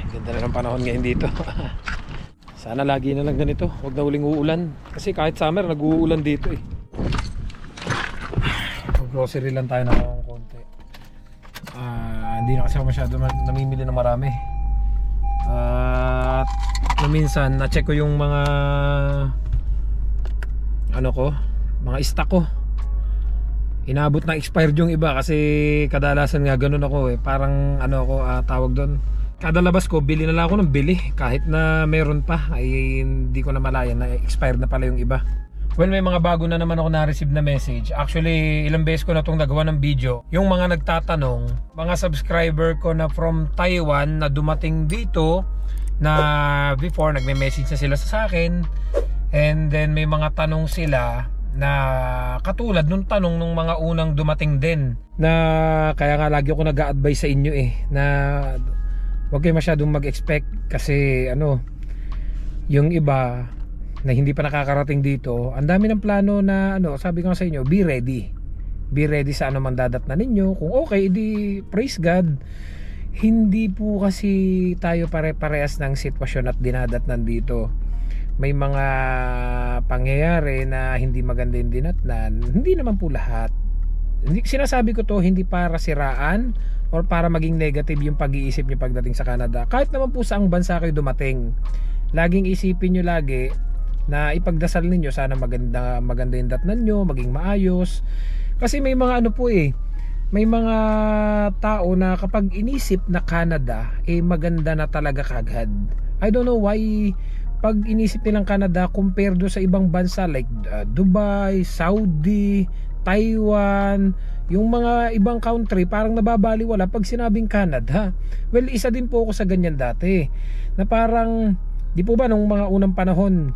Ganda na ng panahon ngayon dito. Sana lagi na lang ganito, huwag na uling uulan. Kasi kahit summer nag-uulan dito eh. Grocery lang tayo na konti. Hindi na kasi ako masyado namimili na marami. At minsan na-check ko yung mga mga stock ko. Inabot na expired yung iba kasi kadalasan nga ganun ako eh. Parang tawag doon. Kada labas ko, bili na lang ako ng bili. Kahit na meron pa, ay hindi ko na malayan na expired na pala yung iba. Well, may mga bago na naman ako na-receive na message. Actually, ilang beses ko na itong nagawa ng video. Yung mga nagtatanong, mga subscriber ko na from Taiwan na dumating dito, na before nagme-message na sila sa akin. And then may mga tanong sila na katulad nung tanong nung mga unang dumating din. Na kaya nga lagi ako nag-a-advise sa inyo eh, na huwag kayo masyadong mag-expect kasi yung iba na hindi pa nakakarating dito, ang dami ng plano na sabi ko nga sa inyo, be ready. Be ready sa man dadatnan ninyo. Kung okay, di praise God. Hindi po kasi tayo pare-parehas ng sitwasyon at dinadatnan dito. May mga pangyayari na hindi maganda yung dinatnan. Hindi naman po lahat. Sinasabi ko to hindi para siraan or para maging negative yung pag-iisip nyo pagdating sa Canada. Kahit naman po saang bansa kayo dumating, laging isipin nyo lagi na ipagdasal ninyo sana maganda yung datnan nyo, maging maayos. Kasi may mga may mga tao na kapag inisip na Canada maganda na talaga kagad. I don't know why pag inisip nilang Canada compare do sa ibang bansa like Dubai, Saudi, Taiwan, yung mga ibang country parang nababaliwala pag sinabing Canada. Well, isa din po ako sa ganyan dati. Na parang, di po ba nung mga unang panahon,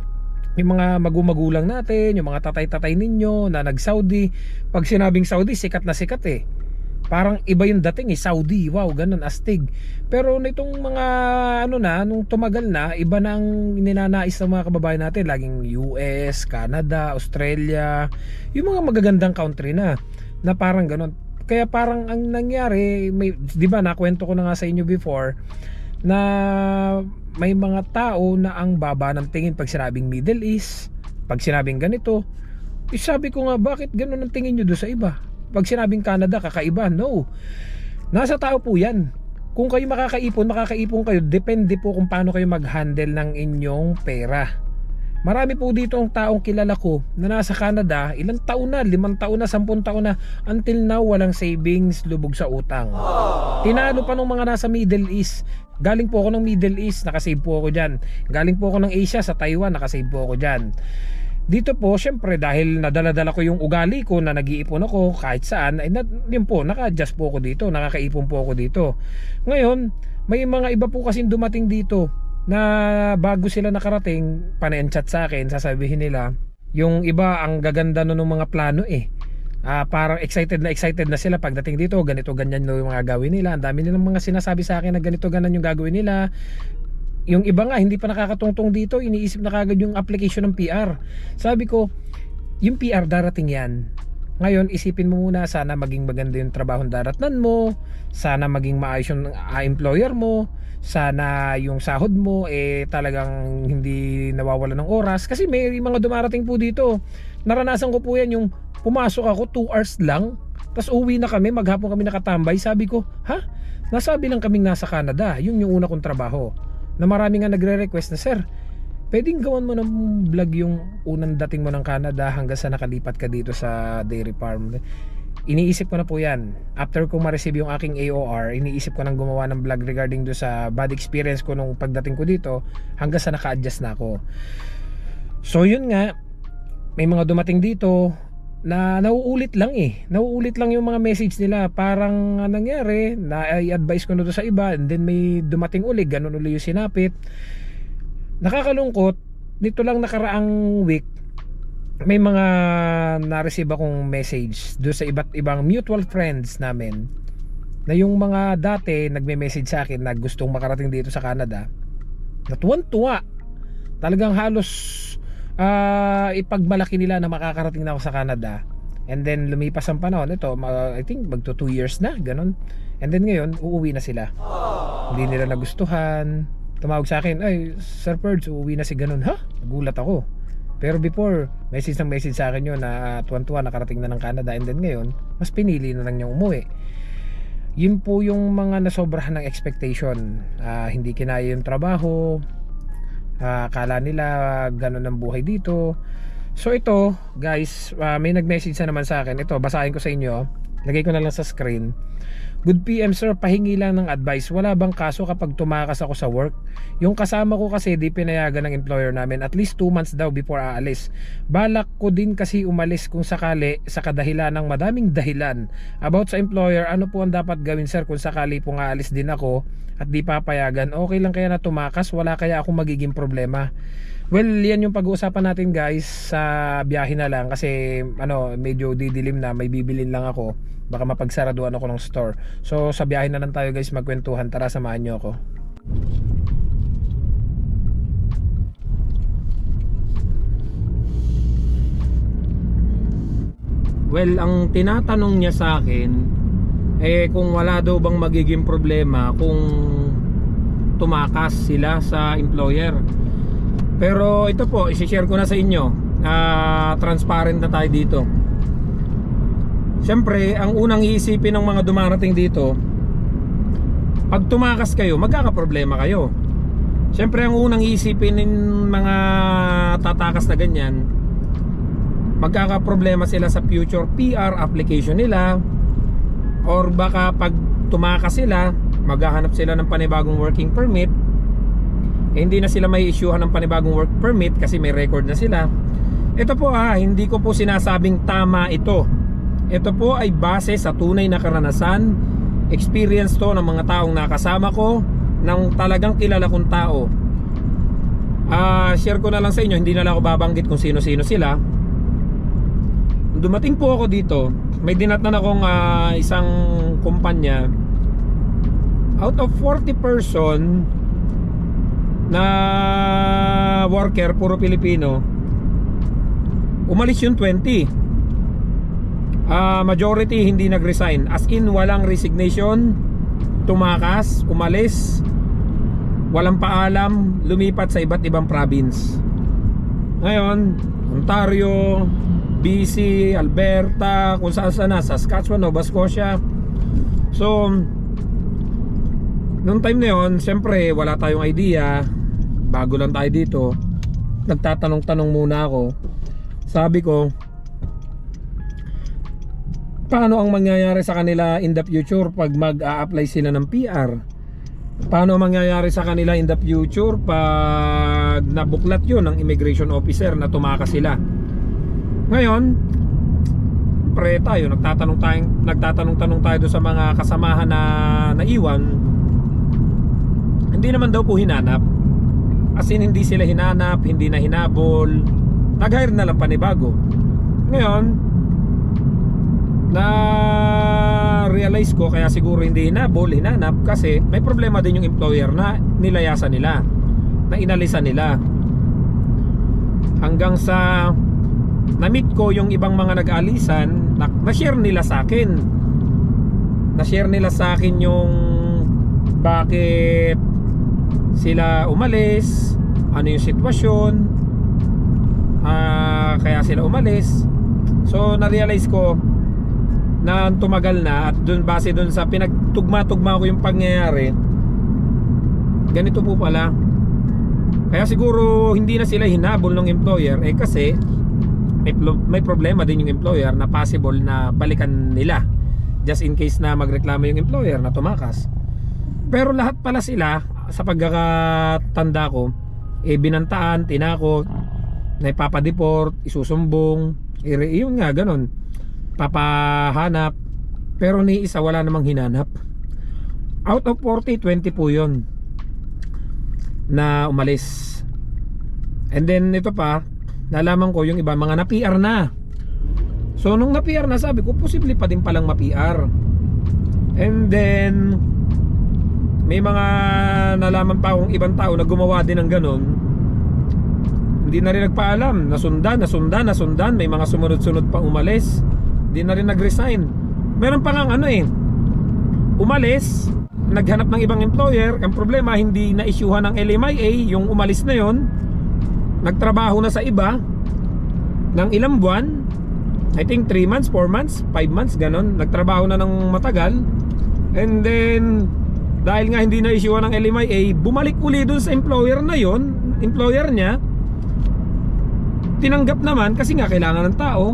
yung mga magumagulang natin, yung mga tatay-tatay ninyo na nag-Saudi, pag sinabing Saudi, sikat na sikat eh. Parang iba yung dating eh, Saudi, wow, ganun, astig. Pero nitong mga nung tumagal na, iba na ang ninanais ng mga kababayan natin. Laging US, Canada, Australia, yung mga magagandang country na parang ganun. Kaya parang ang nangyari, di ba nakwento ko na nga sa inyo before, na may mga tao na ang baba ng tingin pag sinabing Middle East, pag sinabing ganito. Sabi ko nga, bakit ganun ang tingin nyo doon sa iba? Pag sinabing Canada, kakaiba. No, nasa tao po yan. Kung kayo makakaipon kayo. Depende po kung paano kayo mag-handle ng inyong pera. Marami po dito ang taong kilala ko na nasa Canada, ilang taon na, 5 taon na, 10 taon na, until now walang savings, lubog sa utang. Tinalo pa ng mga nasa Middle East. Galing po ako ng Middle East, nakasave po ako dyan. Galing po ako ng Asia, sa Taiwan, nakasave po ako dyan. Dito po, syempre dahil nadala-dala ko yung ugali ko na nag-iipon ako kahit saan, yun po, naka-adjust po ako dito, nakakaipon po ako dito. Ngayon, may mga iba po kasing dumating dito na bago sila nakarating, pan-chat sa akin, sasabihin nila, yung iba ang gaganda no ng mga plano parang excited na sila pagdating dito, ganito ganyan no yung mga gawin nila. Ang dami nilang mga sinasabi sa akin na ganito ganyan yung gagawin nila. Yung iba nga hindi pa nakakatungtong dito, iniisip na kagad yung application ng PR. Sabi ko, yung PR darating yan. Ngayon isipin mo muna, sana maging maganda yung trabahong daratnan mo, sana maging maayos yung employer mo, sana yung sahod mo talagang hindi nawawala ng oras. Kasi may mga dumarating po dito, naranasan ko po yan, yung pumasok ako 2 hours lang, tapos uwi na kami, maghapon kami nakatambay. Sabi ko, nasabi lang kaming nasa Canada. Yung una kong trabaho, na marami nga nagre-request na, sir, pwedeng gawan mo ng vlog yung unang dating mo ng Canada hanggang sa nakalipat ka dito sa dairy farm. Iniisip ko na po yan. After ko ma-receive yung aking AOR, iniisip ko nang gumawa ng vlog regarding do sa bad experience ko nung pagdating ko dito hanggang sa naka-adjust na ako. So yun nga, may mga dumating dito na nauulit lang nauulit lang yung mga message nila. Parang nangyari na i-advise ko na doon sa iba, and then may dumating uli, ganun uli yung sinapit. Nakakalungkot, nito lang nakaraang week, may mga na-receive akong message doon sa iba't ibang mutual friends namin, na yung mga dati nagme-message sa akin na gustong makarating dito sa Canada, natuwan-tuwa, talagang halos ipagmalaki nila na makakarating na ako sa Canada. And then lumipas ang panahon, ito I think magto 2 years na, ganun. And then ngayon uuwi na sila. Hindi nila nagustuhan. Tumawag sa akin, ay Sir Perds, uuwi na si ganun. Ha? Nagulat ako. Pero before, message sa akin yun na tuwan-tuwa nakarating na ng Canada. And then ngayon, mas pinili na lang niyang umuwi. Yun po yung mga nasobrahan ng expectation. Hindi kinaya yung trabaho. Akala nila ganun ang buhay dito. So ito guys, may nag-message na naman sa akin. Ito, basahin ko sa inyo. Lagay ko na lang sa screen. Good PM sir, pahingi lang ng advice. Wala bang kaso kapag tumakas ako sa work? Yung kasama ko kasi di pinayagan ng employer namin. At least 2 months daw before aalis. Balak ko din kasi umalis kung sakali sa kadahilan ng madaming dahilan. About sa employer, ano po ang dapat gawin sir kung sakali po aalis din ako at di papayagan? Okay lang kaya na tumakas? Wala kaya akong magiging problema? Well, yan yung pag-uusapan natin guys sa biyahe na lang kasi medyo didilim na, may bibilin lang ako. Baka mapagsaraduan ako ng store. So sa biyahe na lang tayo guys magkwentuhan. Tara, samahan nyo ako. Well, ang tinatanong niya sa akin kung wala daw bang magiging problema kung tumakas sila sa employer. Pero ito po, isi-share ko na sa inyo. Transparent na tayo dito. Siyempre, ang unang iisipin ng mga dumarating dito, pag tumakas kayo, magkakaproblema kayo. Siyempre, ang unang iisipin ng mga tatakas na ganyan, magkakaproblema sila sa future PR application nila, or baka pag tumakas sila, maghahanap sila ng panibagong working permit. Hindi na sila may issuehan ng panibagong work permit kasi may record na sila. Ito po hindi ko po sinasabing tama ito. Ito po ay base sa tunay na karanasan, experience to ng mga taong nakasama ko, ng talagang kilala kong tao. Share ko na lang sa inyo, hindi na lang ako babanggit kung sino-sino sila. Dumating po ako dito, may dinatnan akong isang kumpanya. Out of 40 person na worker, puro Pilipino, umalis yung 20. Majority hindi nag-resign, as in walang resignation, tumakas, umalis, walang paalam, lumipat sa iba't ibang province. Ngayon, Ontario, BC, Alberta, kung saan na, Saskatchewan, Nova Scotia. So nung time na yun, siyempre wala tayong idea, bago lang tayo dito. Nagtatanong-tanong muna ako. Sabi ko, paano ang mangyayari sa kanila in the future pag mag-a-apply sila ng PR? Paano ang mangyayari sa kanila in the future pag nabuklat yun ng immigration officer na tumakas sila? Ngayon, pre tayo, nagtatanong-tanong tayo doon sa mga kasamahan na naiwan. Hindi naman daw po hinanap. As in, hindi sila hinanap, hindi na hinabol, nag-hire na lang panibago. Ngayon, na-realize ko kaya siguro hindi hinanap kasi may problema din yung employer na nilayasan nila, na inalisan nila. Hanggang sa na-meet ko yung ibang mga nag-alisan, na-share nila sa akin. Na-share nila sa akin yung bakit sila umalis, ano yung sitwasyon, kaya sila umalis. So na-realize ko na tumagal na, at dun, base dun sa pinagtugma-tugma ko yung pangyayari, ganito po pala. Kaya siguro hindi na sila hinabol ng employer kasi may problema din yung employer na possible na balikan nila, just in case na magreklamo yung employer na tumakas. Pero lahat pala sila, sa pagkakatanda ko, binantaan, tinakot, na ipapadeport, isusumbong, yun nga, ganun, papahanap. Pero ni isa wala namang hinanap. Out of 40, 20 po yun na umalis. And then ito pa, nalaman ko yung iba mga na-PR na. So nung na-PR na, sabi ko posible pa din palang ma-PR. And then may mga nalaman pa akong ibang tao na gumawa din ng ganun, hindi na rin nagpaalam, nasundan, may mga sumunod-sunod pa umalis. di na rin nag-resign. Meron pa ngang ano eh, umalis, naghanap ng ibang employer. Ang problema, hindi na-issuehan ng LMIA yung umalis na yon. Nagtrabaho na sa iba ng ilang buwan, I think 3 months, 4 months, 5 months, ganon. Nagtrabaho na ng matagal. And then, dahil nga hindi na-issuehan ng LMIA, bumalik uli dun sa employer na yon, employer niya. Tinanggap naman kasi nga kailangan ng tao.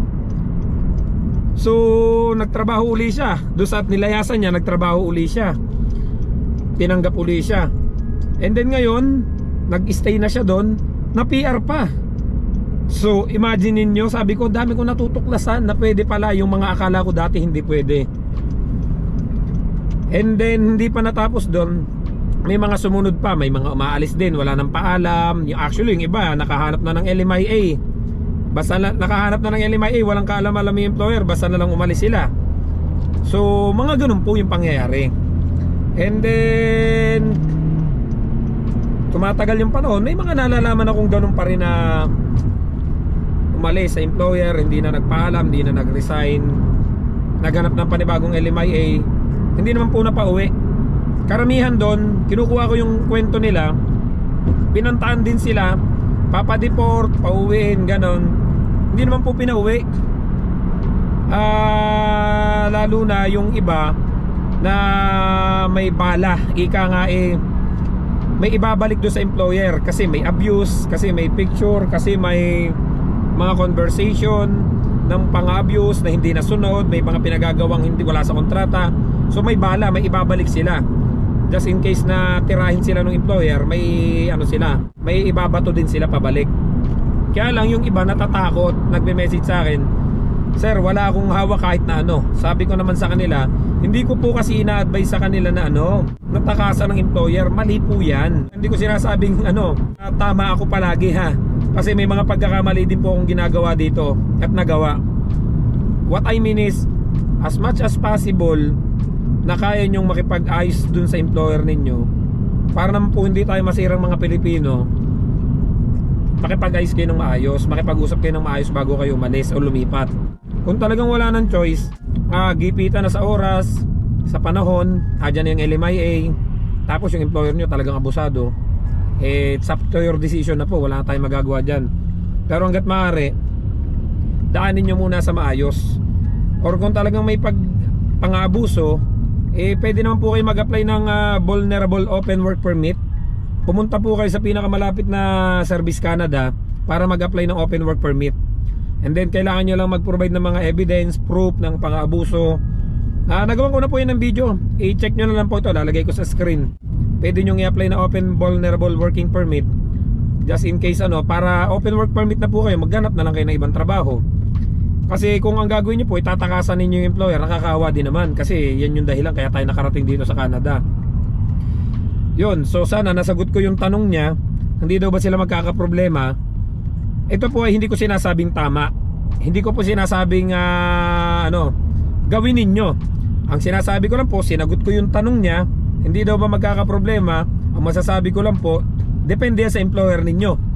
So nagtrabaho uli siya. Doon sa nilayasan niya, nagtrabaho uli siya. Tinanggap uli siya. And then ngayon, nag-stay na siya doon, na PR pa. So imagine niyo, sabi ko, dami ko natutuklasan na pwede pala yung mga akala ko dati hindi pwede. And then hindi pa natapos doon, may mga sumunod pa, may mga umaalis din, wala nang paalam. Actually yung iba nakahanap na ng LMIA. Basta nakahanap na ng LMIA, walang kaalam-alam yung employer, basta na lang umalis sila. So mga ganun po yung pangyayari. And then tumatagal yung panahon, may mga nalalaman akong ganun pa rin na umalis sa employer, hindi na nagpaalam, hindi na nag-resign, naghanap ng panibagong LMIA, hindi naman po napauwi. Karamihan doon, kinukuha ko yung kwento nila, pinantaan din sila, papadeport, pauwiin, ganon. Hindi naman po pinauwi. Lalo na yung iba na may bala, ika nga eh, may ibabalik doon sa employer kasi may abuse, kasi may picture, kasi may mga conversation ng pang-abuse na hindi nasunod, may mga pinagagawang hindi, wala sa kontrata. So may bala, may ibabalik sila. Just in case na tirahin sila ng employer, may ano sila, may ibabato din sila pabalik. Kaya lang yung iba natatakot, nagme-message sa akin, "Sir, wala akong hawak kahit na ano." Sabi ko naman sa kanila, hindi ko po kasi ina-advise sa kanila na ano, natakasan ng employer, mali po yan. Hindi ko sinasabing ano, tama ako palagi ha. Kasi may mga pagkakamali din po akong ginagawa dito at nagawa. What I mean is, as much as possible na kaya nyong makipag-ayos dun sa employer ninyo, para naman po hindi tayo masirang mga Pilipino, makipag-ayos kayo ng maayos, makipag-usap kayo ng maayos bago kayo umalis o lumipat. Kung talagang wala ng choice, gipitan na sa oras, sa panahon, dyan yung LMIA, tapos yung employer nyo talagang abusado, it's up to your decision na po, wala tayong magagawa dyan. Pero hanggat maaari, daanin nyo muna sa maayos. Or kung talagang may pang-abuso, pwede naman po kayo mag-apply ng Vulnerable Open Work Permit. Pumunta po kayo sa pinakamalapit na Service Canada para mag-apply ng Open Work Permit. And then kailangan nyo lang mag-provide ng mga evidence, proof ng pang-abuso. Nagawan ko na po yun ng video, i-check nyo na lang po ito, lalagay ko sa screen. Pwede nyo i-apply na Open Vulnerable Working Permit, just in case ano, para Open Work Permit na po kayo, maghanap na lang kayo ng ibang trabaho. Kasi kung ang gagawin nyo po, itatakasan ninyo yung employer, nakakawa din naman. Kasi yan yung dahilan kaya tayo nakarating dito sa Canada. Yun, so sana nasagot ko yung tanong niya, hindi daw ba sila magkakaproblema. Ito po ay hindi ko sinasabing tama, hindi ko po sinasabing gawin ninyo. Ang sinasabi ko lang po, sinagot ko yung tanong niya, hindi daw ba magkakaproblema. Ang masasabi ko lang po, depende sa employer ninyo.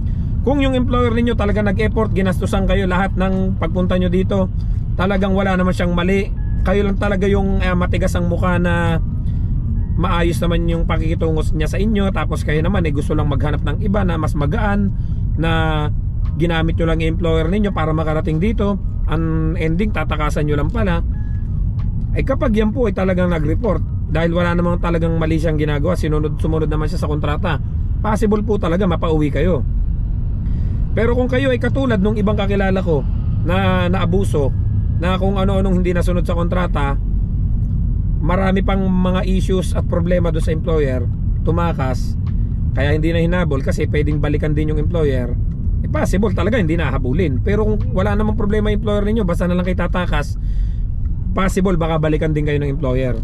Kung yung employer ninyo talaga nag-effort, ginastusan kayo lahat ng pagpunta nyo dito, talagang wala naman siyang mali, kayo lang talaga yung matigas ang mukha na maayos naman yung pakikitungos niya sa inyo, tapos kayo naman gusto lang maghanap ng iba na mas magaan, na ginamit nyo lang yung employer ninyo para makarating dito, ang ending tatakasan nyo lang pala. Ay kapag yan po ay talagang nag-report, dahil wala namang talagang mali siyang ginagawa, sumunod naman siya sa kontrata, possible po talaga mapauwi kayo. Pero kung kayo ay katulad nung ibang kakilala ko na naabuso, na kung ano-anong hindi nasunod sa kontrata, marami pang mga issues at problema doon sa employer, tumakas, kaya hindi na hinabol kasi pwedeng balikan din yung employer, possible talaga hindi na habulin. Pero kung wala namang problema yung employer ninyo, basta na lang kayo tatakas, possible baka balikan din kayo ng employer.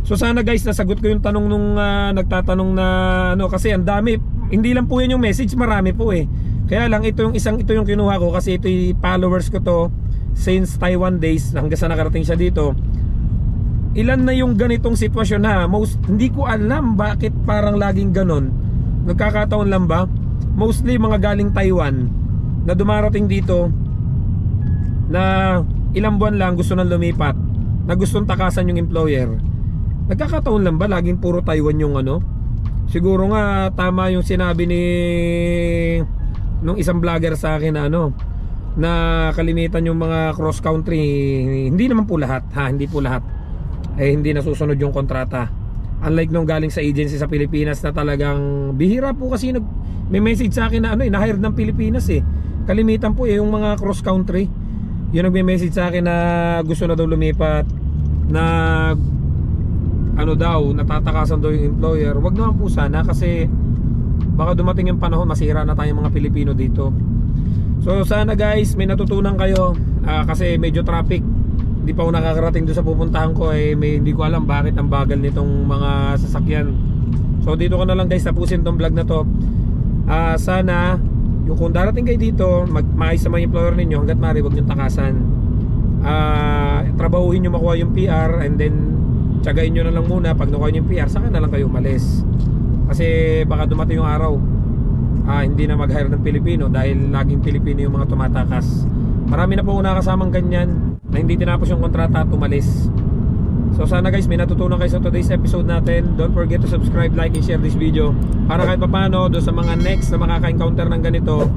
So sana guys, nasagot ko yung tanong nung nagtatanong na ano, kasi ang dami, hindi lang po yan yung message, marami po eh. Kaya lang ito yung kinuha ko kasi ito yung followers ko to since Taiwan days hanggang sa nakarating siya dito. Ilan na yung ganitong sitwasyon na hindi ko alam bakit parang laging ganon. Nagkakataon lang ba? Mostly mga galing Taiwan na dumarating dito na ilang buwan lang gusto nang lumipat, na gustong takasan yung employer. Nagkakataon lang ba laging puro Taiwan yung ano? Siguro nga tama yung sinabi ni nung isang vlogger sa akin na ano, na kalimitan yung mga cross country, hindi naman po lahat ha, hindi po lahat hindi nasusunod yung kontrata. Unlike nung galing sa agency sa Pilipinas na talagang bihira po kasi may message sa akin na ano na-hire ng Pilipinas kalimitan po yung mga cross country yung nagme-message sa akin na gusto na daw lumipat, na ano daw, natatakasan daw yung employer. Wag naman po sana, kasi baka dumating yung panahon masira na tayong mga Pilipino dito. So sana guys may natutunan kayo, kasi medyo traffic, hindi pa ako nakakarating doon sa pupuntahan ko, hindi ko alam bakit ang bagal nitong mga sasakyan. So dito ko na lang guys tapusin tong vlog na to. Sana yung kung darating kayo dito, maayos naman yung employer ninyo, hanggat maaari wag nyo takasan. Trabahuhin nyo makuha yung PR, and then tsagain nyo na lang muna. Pag nakuha nyo yung PR, saka na lang kayo umalis, kasi baka dumating yung araw hindi na mag-hire ng Pilipino dahil laging Pilipino yung mga tumatakas. Marami na po nakasamang ganyan na hindi tinapos yung kontrata at umalis. So sana guys may natutunan kayo sa today's episode natin. Don't forget to subscribe, like, and share this video para kahit papano doon sa mga next na makaka-encounter ng ganito,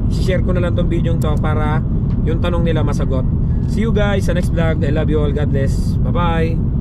i-share ko na lang tong video to para yung tanong nila masagot. See you guys sa next vlog. I love you all. God bless. Bye bye.